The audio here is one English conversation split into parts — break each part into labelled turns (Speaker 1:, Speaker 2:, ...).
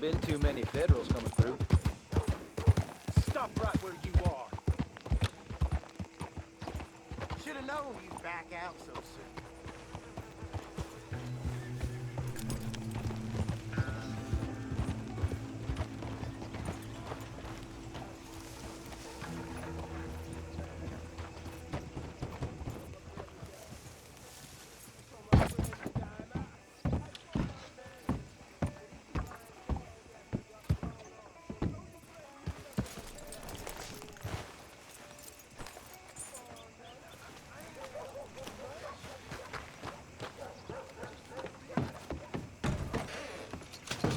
Speaker 1: been too many Federals coming through.
Speaker 2: Stop right where you are. Should have known you'd back out so soon.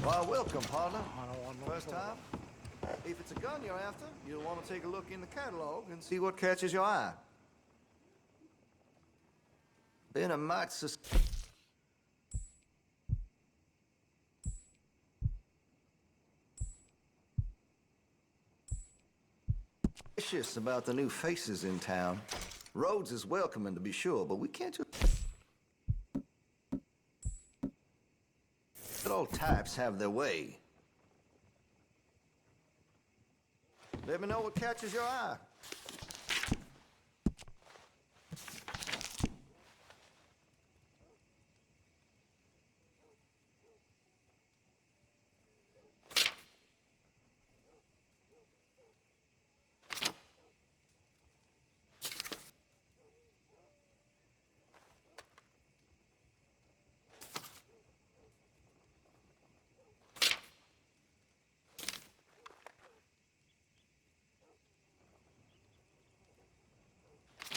Speaker 3: Why, welcome, partner. First time? If it's a gun you're after, you'll want to take a look in the catalog and see what catches your eye. Been a mite suspicious about the new faces in town. Rhodes is welcoming, to be sure, but we can't just... Good old types have their way. Let me know what catches your eye.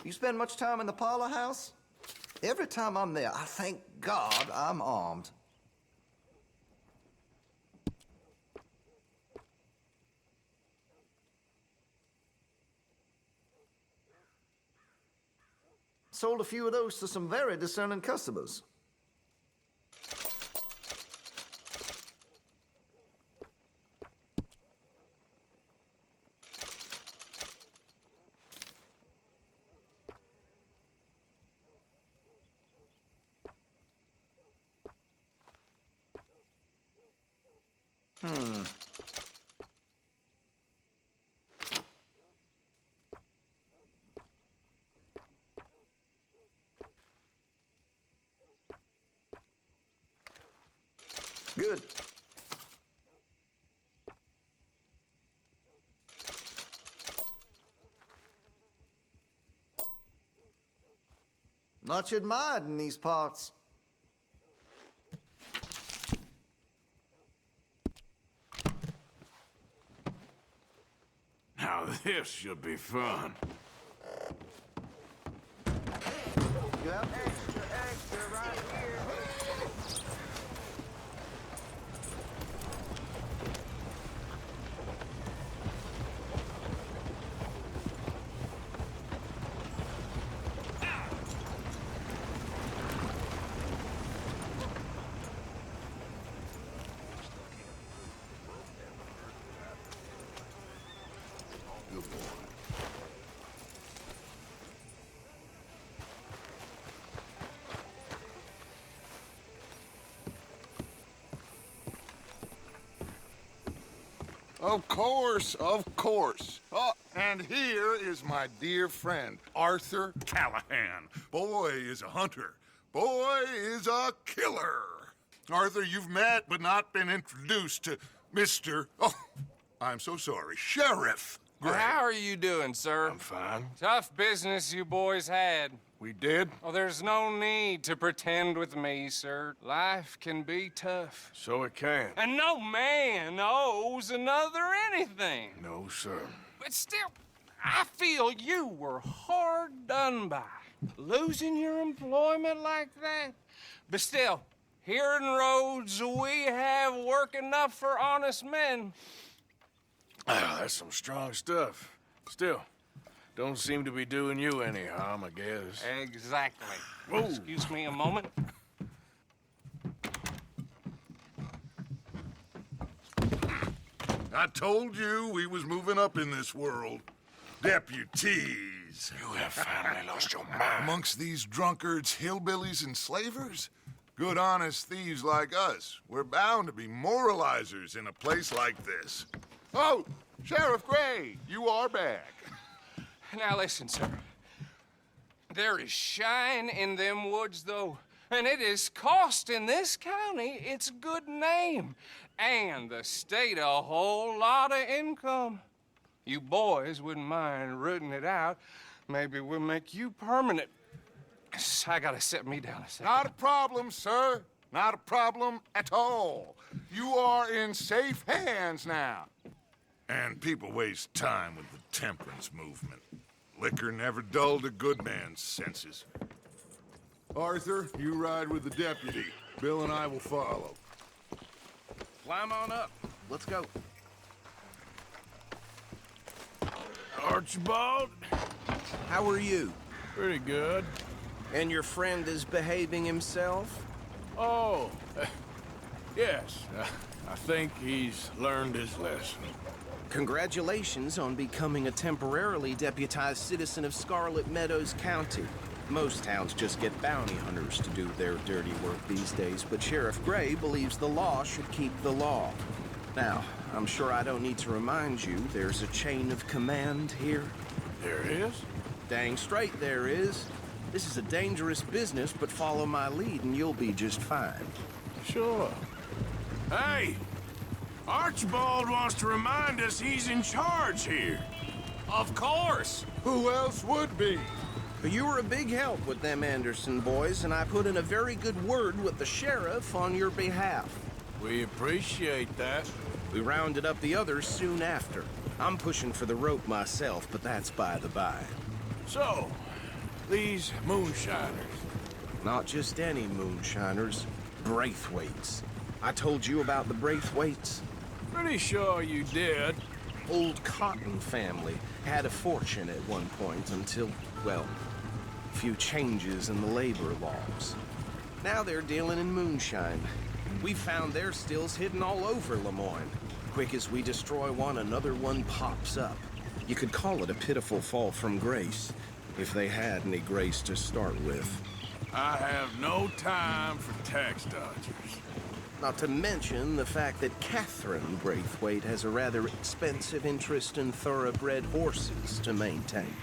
Speaker 3: You spend much time in the parlor house? Every time I'm there, I thank God I'm armed. Sold a few of those to some very discerning customers. Good. Much admired in these parts.
Speaker 4: Now this should be fun.
Speaker 3: You have
Speaker 2: Extra right here.
Speaker 4: Good boy.
Speaker 5: Of course, of course. Oh, and here is my dear friend, Arthur Callahan. Boy is a hunter. Boy is a killer. Arthur, you've met but not been introduced to Mr. Oh, I'm so sorry, Sheriff
Speaker 6: Well,
Speaker 5: Gray.
Speaker 6: how are you doing, sir?
Speaker 5: I'm fine.
Speaker 6: Tough business you boys had.
Speaker 5: We did?
Speaker 6: Oh, there's no need to pretend with me, sir. Life can be tough.
Speaker 4: So it can.
Speaker 6: And no man owes another anything.
Speaker 4: No, sir.
Speaker 6: But still, I feel you were hard done by. Losing your employment like that. But still, here in Rhodes, we have work enough for honest men.
Speaker 4: Ah, that's some strong stuff. Still, don't seem to be doing you any harm, I guess.
Speaker 6: Exactly.
Speaker 4: Whoa.
Speaker 6: Excuse me a moment.
Speaker 5: I told you we was moving up in this world. Deputies.
Speaker 4: You have finally lost your mind.
Speaker 5: Amongst these drunkards, hillbillies, and slavers, Good, honest thieves like us. We're bound to be moralizers in a place like this. Oh, Sheriff Gray, you are back.
Speaker 6: Now listen, sir. There is shine in them woods, though, and it is costing this county its good name and the state a whole lot of income. You boys wouldn't mind rooting it out. Maybe we'll make you permanent. I gotta sit me down a second.
Speaker 5: Not a problem, sir. Not a problem at all. You are in safe hands now. And people waste time with the temperance movement. Liquor never dulled a good man's senses. Arthur, you ride with the deputy. Bill and I will follow.
Speaker 6: Climb on up. Let's go.
Speaker 4: Archibald?
Speaker 7: How are you?
Speaker 4: Pretty good.
Speaker 7: And your friend is behaving himself?
Speaker 4: Oh, yes. I think he's learned his lesson.
Speaker 7: Congratulations on becoming a temporarily deputized citizen of Scarlet Meadows County. Most towns just get bounty hunters to do their dirty work these days, but Sheriff Gray believes the law should keep the law. Now, I'm sure I don't need to remind you there's a chain of command here.
Speaker 4: There is?
Speaker 7: Dang straight there is. This is a dangerous business, but follow my lead and you'll be just fine.
Speaker 4: Sure. Hey! Archibald wants to remind us he's in charge here.
Speaker 6: Of course.
Speaker 5: Who else would be?
Speaker 7: But you were a big help with them Anderson boys, and I put in a very good word with the sheriff on your behalf.
Speaker 4: We appreciate that.
Speaker 7: We rounded up the others soon after. I'm pushing for the rope myself, but that's by the by.
Speaker 4: So, these moonshiners.
Speaker 7: Not just any moonshiners, Braithwaites. I told you about the Braithwaites?
Speaker 4: Pretty sure you did.
Speaker 7: Old Cotton family had a fortune at one point until, well, a few changes in the labor laws. Now they're dealing in moonshine. We found their stills hidden all over Lemoyne. Quick as we destroy one, another one pops up. You could call it a pitiful fall from grace, if they had any grace to start with.
Speaker 4: I have no time for tax dodgers.
Speaker 7: Not to mention the fact that Catherine Braithwaite has a rather expensive interest in thoroughbred horses to maintain.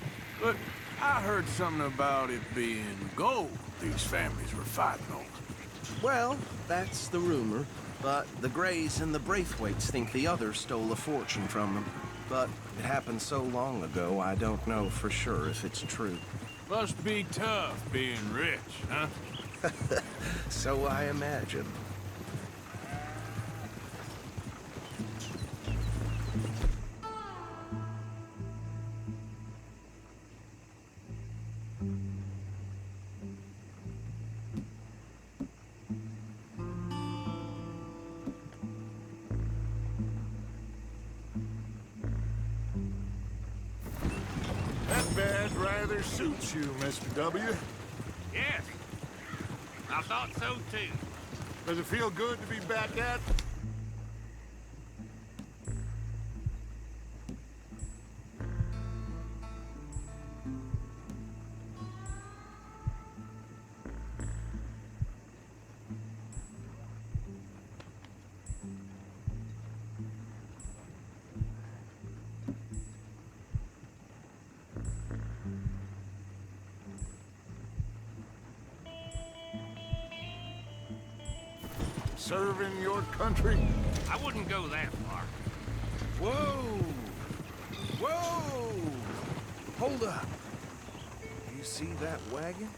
Speaker 4: But I heard something about it being gold these families were fighting over.
Speaker 7: Well, that's the rumor. But the Grays and the Braithwaites think the others stole a fortune from them. But it happened so long ago, I don't know for sure if it's true.
Speaker 4: Must be tough being rich, huh?
Speaker 7: So I imagine.
Speaker 5: That badge rather suits you, Mr. W.
Speaker 2: Yes. I thought so too.
Speaker 5: Does it feel good to be back at? Serving your country?
Speaker 2: I wouldn't go that far.
Speaker 7: Whoa! Whoa! Hold up. You see that wagon?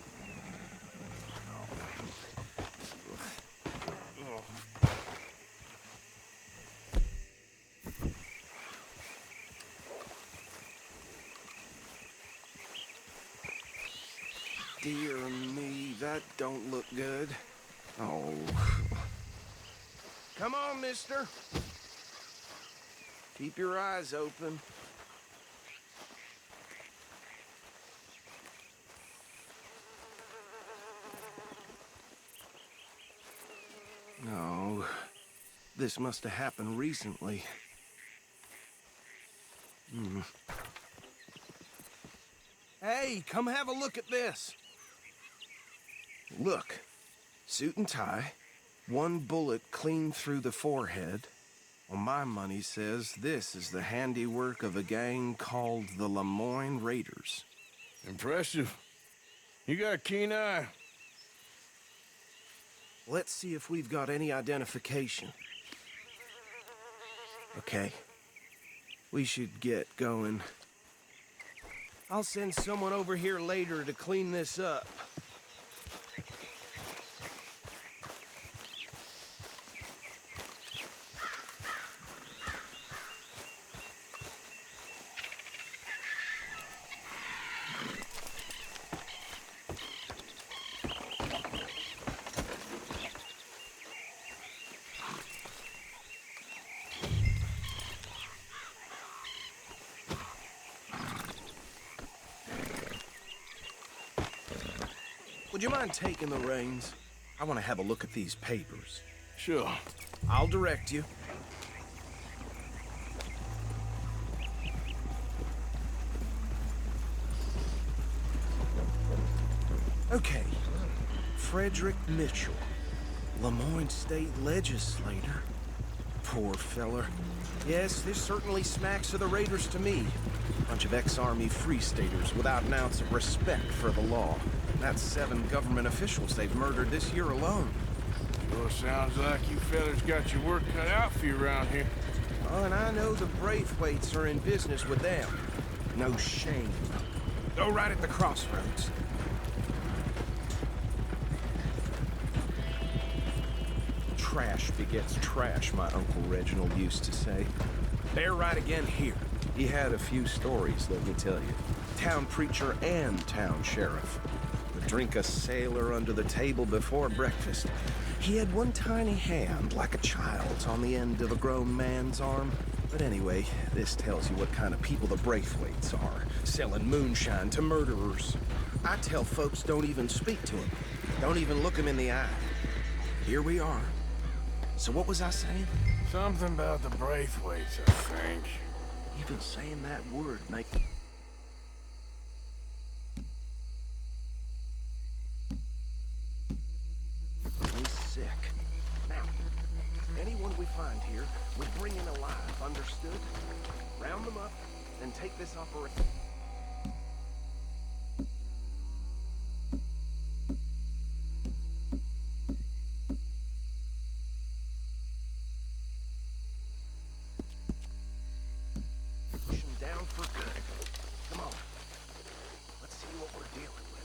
Speaker 7: Dear me, that don't look good. Oh. Come on, mister. Keep your eyes open. No. This must have happened recently. Hey, come have a look at this. Look. Suit and tie, one bullet clean through the forehead. Well, my money says this is the handiwork of a gang called the Lemoyne Raiders.
Speaker 4: Impressive. You got a keen eye.
Speaker 7: Let's see if we've got any identification. Okay. We should get going. I'll send someone over here later to clean this up. Would you mind taking the reins? I want to have a look at these papers.
Speaker 4: Sure.
Speaker 7: I'll direct you. Okay. Frederick Mitchell, Lemoyne State Legislator. Poor feller. Yes, this certainly smacks of the Raiders to me. Bunch of ex-Army Free Staters without an ounce of respect for the law. That's 7 government officials they've murdered this year alone.
Speaker 4: Well, sounds like you fellas got your work cut out for you around here.
Speaker 7: Oh, and I know the Braithwaites are in business with them. No shame. Go right at the crossroads. Trash begets trash, my Uncle Reginald used to say. They're right again here. He had a few stories, let me tell you. Town preacher and town sheriff. Would drink a sailor under the table before breakfast. He had one tiny hand, like a child's, on the end of a grown man's arm. But anyway, this tells you what kind of people the Braithwaites are, selling moonshine to murderers. I tell folks don't even speak to them. Don't even look them in the eye. Here we are. So what was I saying?
Speaker 4: Something about the Braithwaites, I think.
Speaker 7: Even saying that word make... me sick. Now, anyone we find here, we bring in alive, understood? Round them up, and take this operation. Push them down for good. Come on. Let's see what we're dealing with.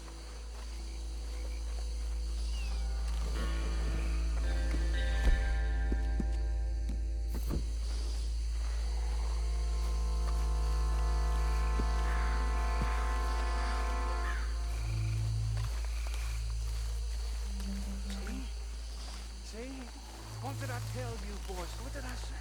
Speaker 7: See? What did I tell you, boys? What did I say?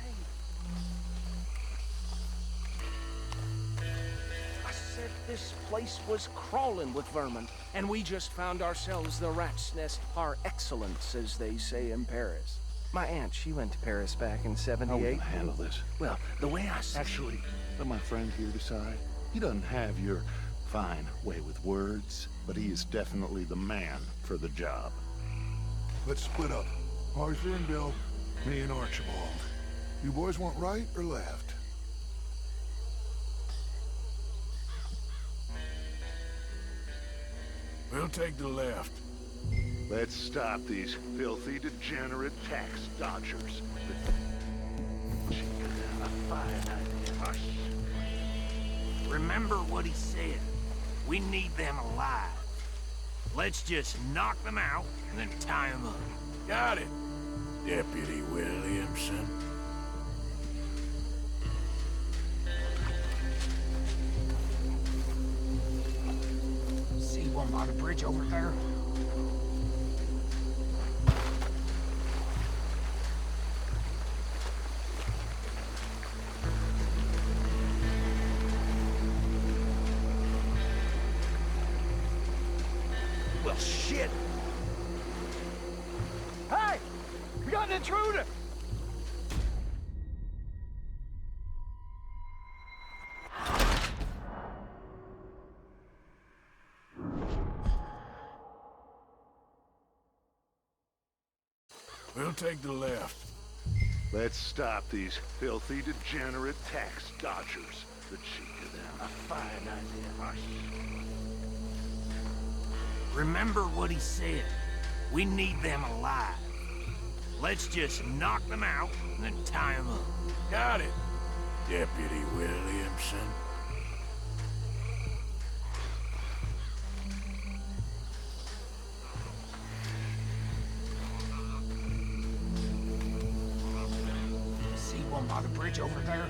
Speaker 7: I said this place was crawling with vermin, and we just found ourselves the rat's nest par excellence, as they say in Paris. My aunt, she went to Paris back in
Speaker 8: How we
Speaker 7: '78.
Speaker 8: gonna handle this?
Speaker 7: Well, the way I see
Speaker 8: Actually, let my friend here decide. He doesn't have your fine way with words, but he is definitely the man for the job.
Speaker 5: Let's split up. Arthur and Bill, me and Archibald. You boys want right or left?
Speaker 4: We'll take the left.
Speaker 8: Let's stop these filthy, degenerate tax dodgers. A fine idea. Hush.
Speaker 2: Remember what he said. We need them alive. Let's just knock them out and then tie them up.
Speaker 4: Got it, Deputy Williamson.
Speaker 6: See one by the bridge over there?
Speaker 7: Well, shit!
Speaker 6: Hey! We got an intruder!
Speaker 4: We'll take the left.
Speaker 8: Let's stop these filthy, degenerate tax dodgers. The cheek of them. A fine idea. Hush.
Speaker 2: Remember what he said. We need them alive. Let's just knock them out and then tie them up.
Speaker 4: Got it, Deputy Williamson.
Speaker 2: See one by the bridge over there?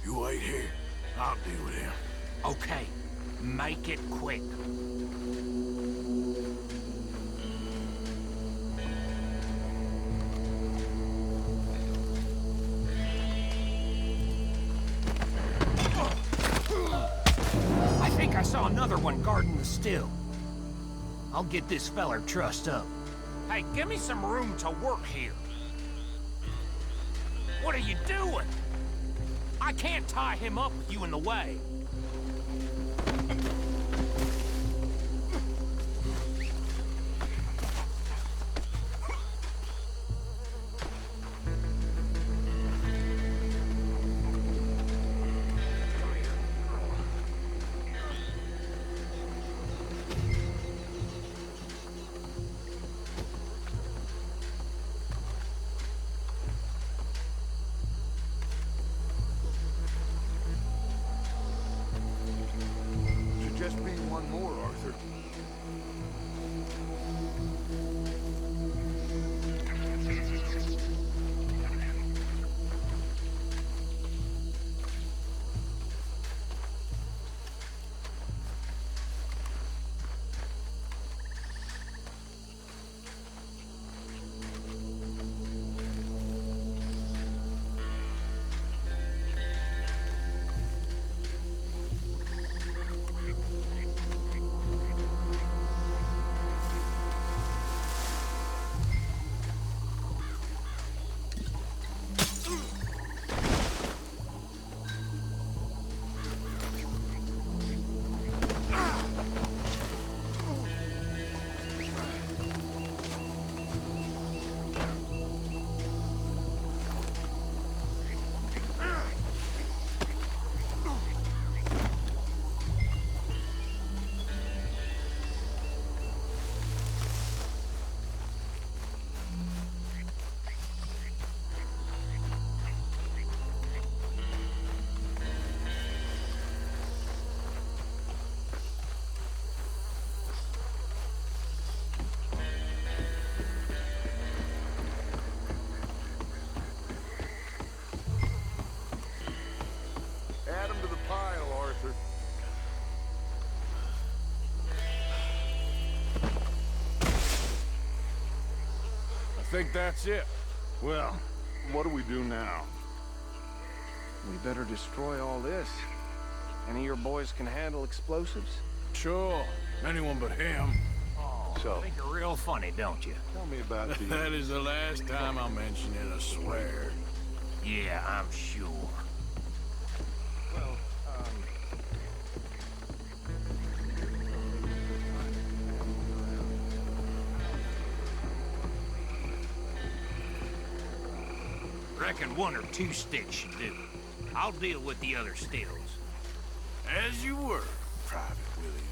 Speaker 4: You wait here. I'll deal with him.
Speaker 2: Okay, make it quick. I think I saw another one guarding the still. I'll get this feller trussed up. Hey, give me some room to work here. What are you doing? I can't tie him up with you in the way.
Speaker 5: Should just be one more, Arthur. Add 'em to the pile, Arthur.
Speaker 4: I think that's it.
Speaker 8: Well, what do we do now?
Speaker 7: We better destroy all this. Any of your boys can handle explosives?
Speaker 4: Sure. Anyone but him.
Speaker 2: Oh,
Speaker 8: So-
Speaker 2: I think you're real funny, don't you?
Speaker 8: Tell me about the...
Speaker 4: That is the last time I'll mention it, I swear.
Speaker 2: Yeah, I'm sure.
Speaker 7: Well,
Speaker 2: Reckon one or two sticks should do it. I'll deal with the other stills.
Speaker 4: As you were, Private Williamson.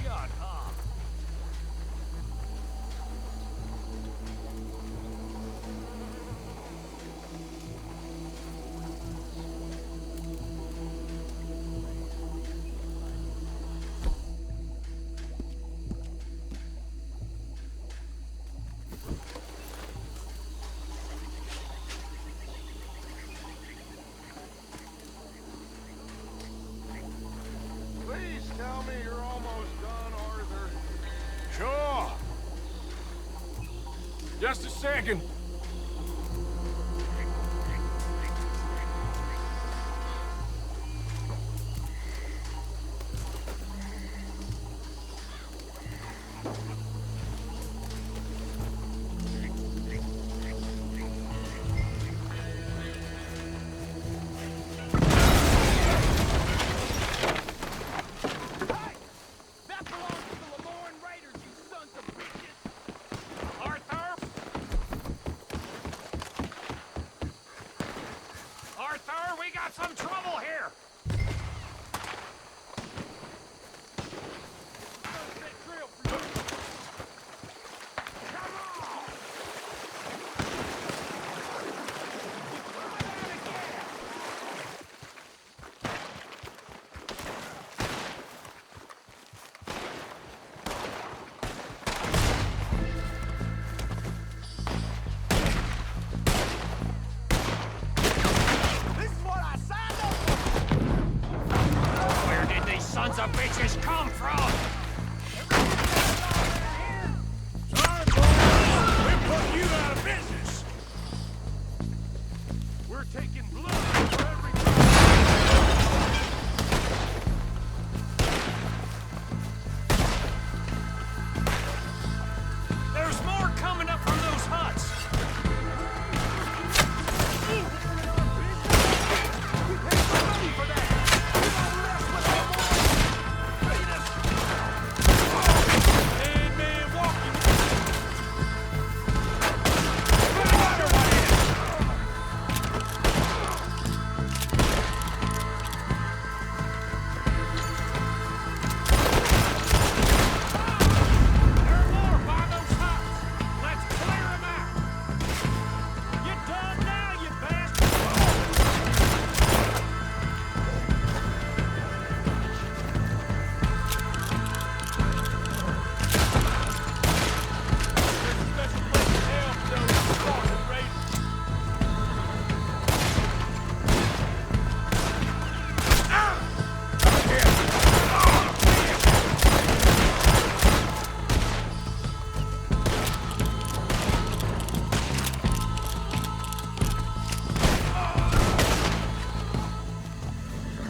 Speaker 2: Shut up.
Speaker 5: Please.
Speaker 4: Just a second.
Speaker 2: Arthur, we got some trouble here! Where did these sons of bitches come from?
Speaker 4: Sorry, boys. We're putting you out of business.
Speaker 2: We're taking blood for every... There's more coming up from those huts.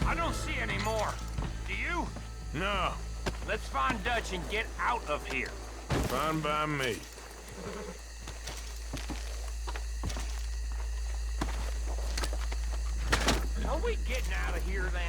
Speaker 2: I don't see any more. Do you?
Speaker 4: No,
Speaker 2: Let's find Dutch and get out of here.
Speaker 4: fine by me.
Speaker 2: Are we getting out of here then?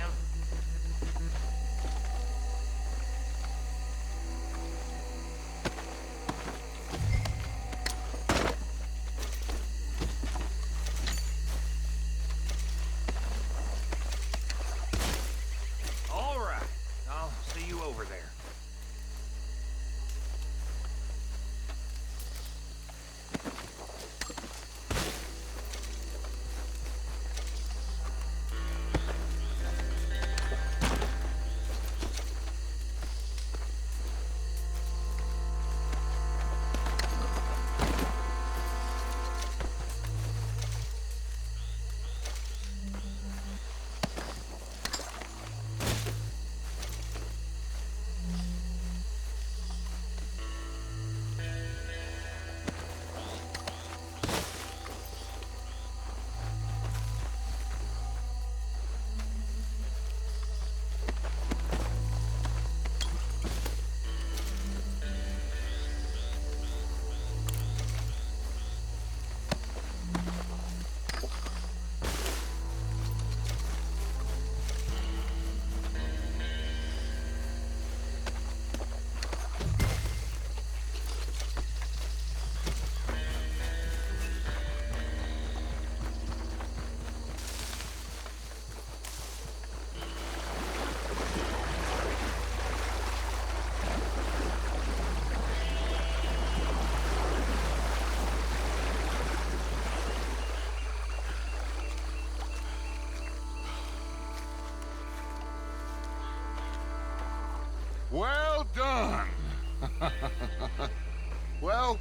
Speaker 2: All right. I'll see you over there.
Speaker 5: Well done. Well,